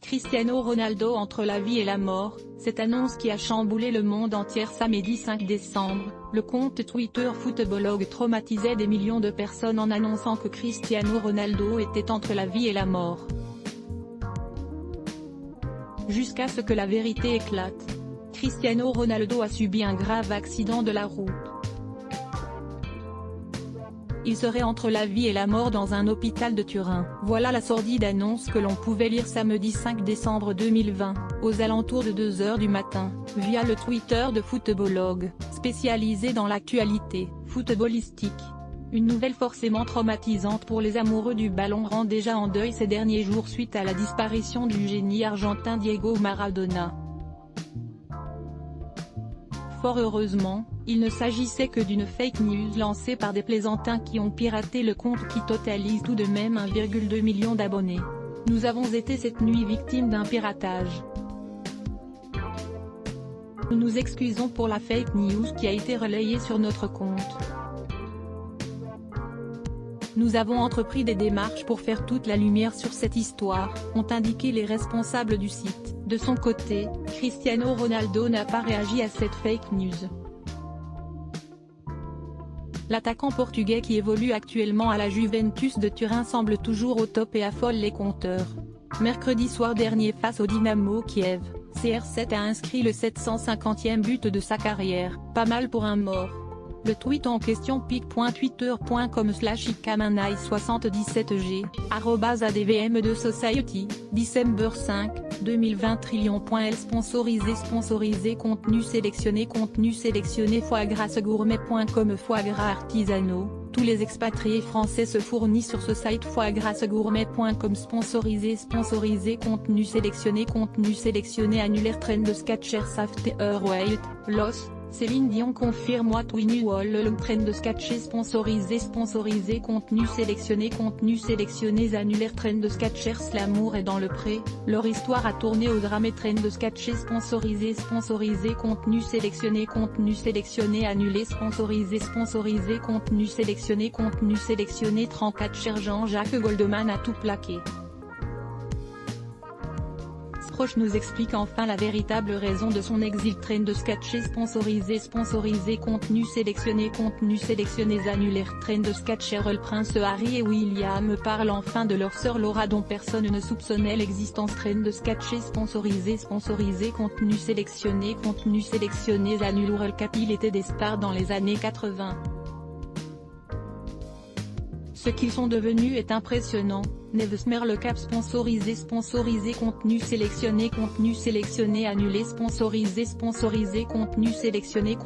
Cristiano Ronaldo entre la vie et la mort, cette annonce qui a chamboulé le monde entier samedi 5 décembre, le compte Twitter Footballogue traumatisait des millions de personnes en annonçant que Cristiano Ronaldo était entre la vie et la mort. Jusqu'à ce que la vérité éclate. Cristiano Ronaldo a subi un grave accident de la route. Il serait entre la vie et la mort dans un hôpital de Turin. Voilà la sordide annonce que l'on pouvait lire samedi 5 décembre 2020, aux alentours de 2 h du matin, via le Twitter de Footballogue, spécialisé dans l'actualité footballistique. Une nouvelle forcément traumatisante pour les amoureux du ballon rond déjà en deuil ces derniers jours suite à la disparition du génie argentin Diego Maradona. Fort heureusement, il ne s'agissait que d'une fake news lancée par des plaisantins qui ont piraté le compte qui totalise tout de même 1,2 million d'abonnés. Nous avons été cette nuit victimes d'un piratage. Nous nous excusons pour la fake news qui a été relayée sur notre compte. Nous avons entrepris des démarches pour faire toute la lumière sur cette histoire, ont indiqué les responsables du site. De son côté, Cristiano Ronaldo n'a pas réagi à cette fake news. L'attaquant portugais qui évolue actuellement à la Juventus de Turin semble toujours au top et affole les compteurs. Mercredi soir dernier face au Dynamo Kiev, CR7 a inscrit le 750e but de sa carrière, pas mal pour un mort. Le tweet en question pic.twitter.com/ikamanai77g, @advm2society, December 5, 2020 Trillion.L sponsorisé contenu sélectionné foie gras gourmet.com foie gras artisanaux. Tous les expatriés français se fournissent sur ce site foiegrasgourmet.com sponsorisé contenu sélectionné annulaire trend de Skechers after Wild, Loss. Céline Dion confirme What We Knew All Along trend de Skechers sponsorisé contenu sélectionné annulaire trend de Skechers. L'amour est dans le pré, leur histoire a tourné au drame et trend de Skechers sponsorisé contenu sélectionné annulé sponsorisé contenu sélectionné 34 cher Jean-Jacques Goldman a tout plaqué. Proche nous explique enfin la véritable raison de son exil. Trend de Skechers sponsorisé contenu sélectionné annulaire trend de Skechers. Le prince Harry et William parlent enfin de leur sœur Laura dont personne ne soupçonnait l'existence. Trend de Skechers sponsorisé contenu sélectionné annulaire. Le Capil était des stars dans les années 80. Ce qu'ils sont devenus est impressionnant. Nevesmer le Cap sponsorisé contenu sélectionné annulé sponsorisé contenu sélectionné